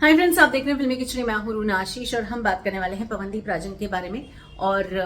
Hi friends, आप देख रहे हैं फिल्मी किचड़ी। मैं हूं रूना आशीष और हम बात करने वाले हैं पवनदीप राजन के बारे में। और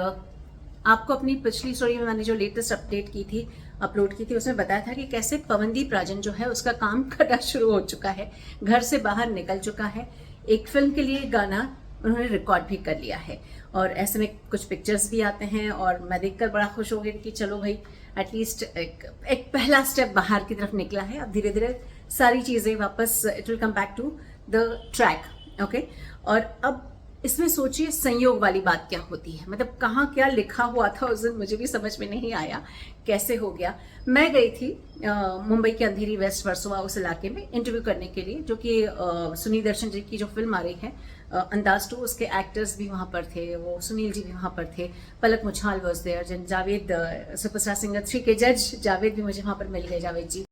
आपको अपनी पिछली स्टोरी में मैंने जो लेटेस्ट अपडेट की थी, अपलोड की थी, उसमें बताया था कि कैसे पवनदीप राजन जो है उसका काम करना शुरू हो चुका है, घर से बाहर निकल चुका है। एक फिल्म के लिए गाना उन्होंने रिकॉर्ड भी कर लिया है और ऐसे में कुछ पिक्चर्स भी आते हैं और मैं देखकर बड़ा खुश हो गई कि चलो भाई, एटलीस्ट एक पहला स्टेप बाहर की तरफ निकला है। अब धीरे धीरे सारी चीज़ें वापस it will come back to the track. Okay, और अब इसमें सोचिए संयोग वाली बात क्या होती है, मतलब कहाँ क्या लिखा हुआ था उस दिन मुझे भी समझ में नहीं आया कैसे हो गया। मैं गई थी मुंबई के अंधेरी वेस्ट वर्सोवा उस इलाके में इंटरव्यू करने के लिए, जो कि सुनील दर्शन जी की जो फिल्म आ रही है अंदाज टू, उसके एक्टर्स भी वहाँ पर थे, वो सुनील जी भी वहाँ पर थे, पलक मुछाल वॉज देयर, जन जावेद सुपरस्टार सिंगर 3 के जज जावेद भी मुझे वहाँ पर मिल गए, जावेद जी।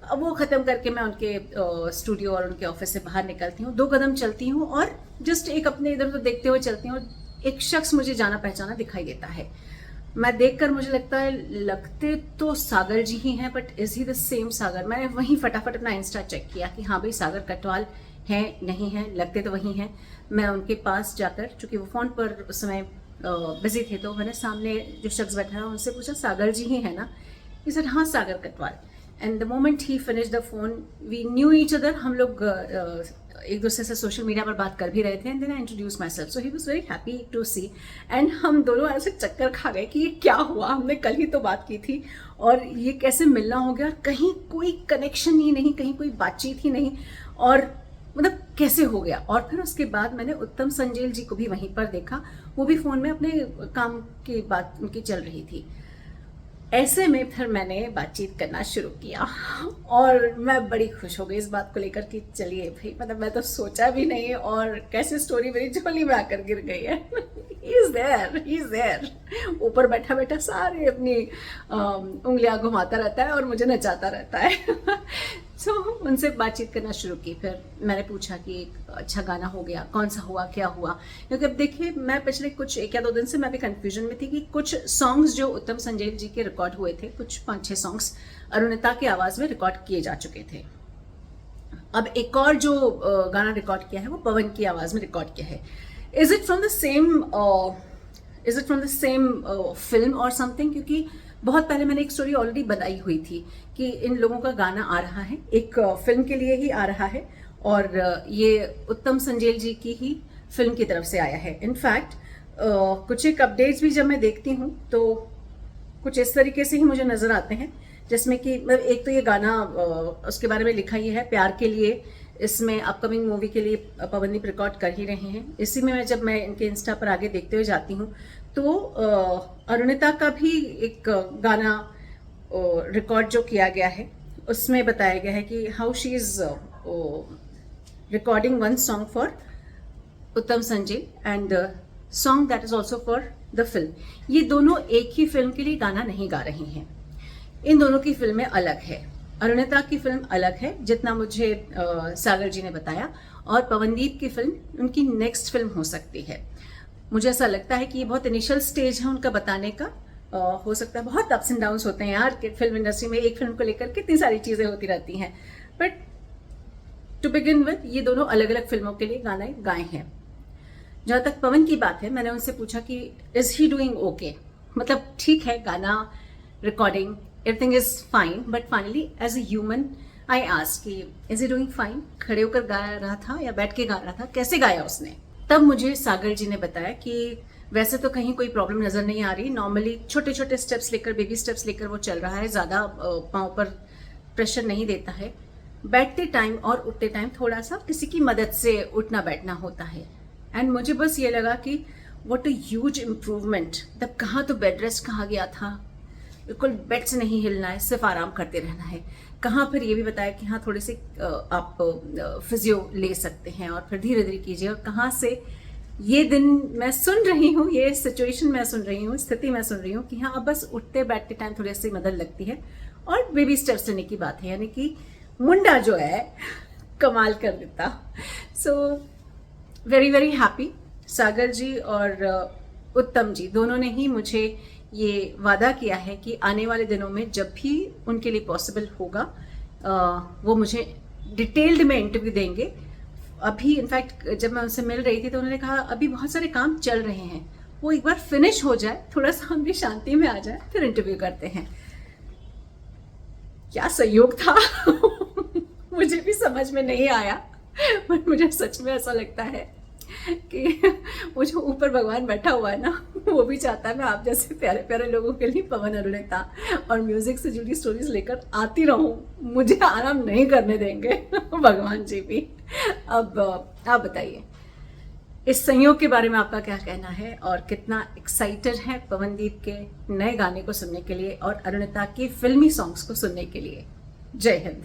अब वो ख़त्म करके मैं उनके स्टूडियो और उनके ऑफिस से बाहर निकलती हूँ, 2 कदम चलती हूँ और जस्ट एक अपने इधर उधर देखते हुए चलती हूँ। एक शख्स मुझे जाना पहचाना दिखाई देता है। मैं देखकर मुझे लगता है, लगते तो सागर जी ही हैं, but is he the same Sagar? मैंने वहीं फटाफट अपना इंस्टा चेक किया कि हाँ भाई, सागर कटवाल हैं नहीं हैं, लगते तो वही हैं। मैं उनके पास जाकर, चूंकि वो फ़ोन पर उस समय बिजी थे, तो मैंने सामने जो शख्स बैठा है उनसे पूछा, सागर जी ही है ना? ही सेड हाँ, Sagar Katwal. And the moment he finish the phone, we knew each other. हम लोग एक दूसरे से सोशल मीडिया पर बात कर भी रहे थे। And then I introduce myself, so he was very happy to see. And हम दोनों ऐसे चक्कर खा गए कि ये क्या हुआ, हमने कल ही तो बात की थी और ये कैसे मिलना हो गया, कहीं कोई कनेक्शन ही नहीं, कहीं कोई बातचीत ही नहीं, और मतलब कैसे हो गया। और फिर उसके बाद मैंने उत्तम संजेल जी को भी वहीं पर देखा, वो भी फ़ोन में अपने काम की बात उनकी चल रही थी। ऐसे में फिर मैंने बातचीत करना शुरू किया और मैं बड़ी खुश हो गई इस बात को लेकर कि चलिए भाई, मतलब मैं तो सोचा भी नहीं और कैसे स्टोरी मेरी झोली में आकर गिर गई है। He is there, he is there. ऊपर बैठा बैठा सारे अपनी उंगलियां घुमाता रहता है और मुझे नचाता रहता है। सो उनसे बातचीत करना शुरू की। फिर मैंने पूछा कि एक अच्छा गाना हो गया, कौन सा हुआ, क्या हुआ? क्योंकि अब देखिए, मैं पिछले कुछ 1 या 2 दिन से मैं भी कंफ्यूजन में थी कि कुछ सॉन्ग्स जो उत्तम संजेल जी के रिकॉर्ड हुए थे, कुछ 5-6 सॉन्ग्स अरुणिता की आवाज़ में रिकॉर्ड किए जा चुके थे। अब एक और जो गाना रिकॉर्ड किया है वो पवन की आवाज़ में रिकॉर्ड किया है। Is it from the same, is it from the same film और समथिंग? क्योंकि बहुत पहले मैंने एक स्टोरी ऑलरेडी बनाई हुई थी कि इन लोगों का गाना आ रहा है, एक फिल्म के लिए ही आ रहा है और ये उत्तम संजेल जी की ही फिल्म की तरफ से आया है। इनफैक्ट कुछ एक अपडेट्स भी जब मैं देखती हूँ तो कुछ इस तरीके से ही मुझे नज़र आते हैं, जिसमें कि एक तो ये गाना उसके बारे में लिखा ही है, प्यार के लिए। इसमें अपकमिंग मूवी के लिए पवनदीप रिकॉर्ड कर ही रहे हैं। इसी में जब मैं इनके इंस्टा पर आगे देखते हुए जाती हूँ तो अरुणिता का भी एक गाना रिकॉर्ड जो किया गया है, उसमें बताया गया है कि how she is recording one song for Uttam Sanjay and song that is also for the film. ये दोनों एक ही फिल्म के लिए गाना नहीं गा रही हैं, इन दोनों की फिल्में अलग है। अरुणिता की फिल्म अलग है, जितना मुझे सागर जी ने बताया, और पवनदीप की फिल्म उनकी नेक्स्ट फिल्म हो सकती है। मुझे ऐसा लगता है कि ये बहुत इनिशियल स्टेज है उनका बताने का। हो सकता है, बहुत अप्स एंड डाउन्स होते हैं यार कि फिल्म इंडस्ट्री में, एक फिल्म को लेकर कितनी सारी चीज़ें होती रहती हैं, बट टू बिगिन विद ये दोनों अलग अलग फिल्मों के लिए गाने गाए हैं। जहाँ तक पवन की बात है, मैंने उनसे पूछा कि इज ही डूइंग ओके, मतलब ठीक है, गाना recording everything is fine, but finally as a human I ask कि इज ही डूइंग फाइन? खड़े होकर गा रहा था या बैठ के गा रहा था, कैसे गाया उसने? तब मुझे सागर जी ने बताया कि वैसे तो कहीं कोई प्रॉब्लम नज़र नहीं आ रही, नॉर्मली छोटे छोटे स्टेप्स लेकर, बेबी स्टेप्स लेकर वो चल रहा है, ज़्यादा पाँव पर प्रेशर नहीं देता है। बैठते टाइम और उठते टाइम थोड़ा सा किसी की मदद से उठना बैठना होता है। एंड मुझे बस ये लगा कि व्हाट अ ह्यूज इम्प्रूवमेंट। तब कहाँ तो बेड रेस्ट कहा गया था, बिल्कुल बेड से नहीं हिलना है, सिर्फ आराम करते रहना है। कहाँ फिर ये भी बताया कि हाँ, थोड़े से आप फिजियो ले सकते हैं और फिर धीरे धीरे कीजिए। और कहाँ से ये दिन मैं सुन रही हूँ, ये सिचुएशन मैं सुन रही हूँ, स्थिति मैं सुन रही हूँ कि हाँ, अब बस उठते बैठते टाइम थोड़ी सी मदद लगती है और बेबी स्टेप्स लेने की बात है, यानी कि मुंडा जो है कमाल कर देता। So very very happy. Sagar ji और उत्तम जी दोनों ने ही मुझे ये वादा किया है कि आने वाले दिनों में जब भी उनके लिए पॉसिबल होगा वो मुझे डिटेल्ड में इंटरव्यू देंगे। अभी इनफैक्ट जब मैं उनसे मिल रही थी तो उन्होंने कहा अभी बहुत सारे काम चल रहे हैं, वो एक बार फिनिश हो जाए, थोड़ा सा हम भी शांति में आ जाए, फिर इंटरव्यू करते हैं। क्या संयोग था मुझे भी समझ में नहीं आया, पर मुझे सच में ऐसा लगता है कि वो जो ऊपर भगवान बैठा हुआ है ना, वो भी चाहता है मैं आप जैसे प्यारे प्यारे लोगों के लिए पवन अरुणिता और म्यूजिक से जुड़ी स्टोरीज लेकर आती रहूं, मुझे आराम नहीं करने देंगे भगवान जी भी। अब आप बताइए इस संयोग के बारे में आपका क्या कहना है, और कितना एक्साइटेड है पवनदीप के नए गाने को सुनने के लिए और अरुणिता की फिल्मी सॉन्ग्स को सुनने के लिए। जय हिंद।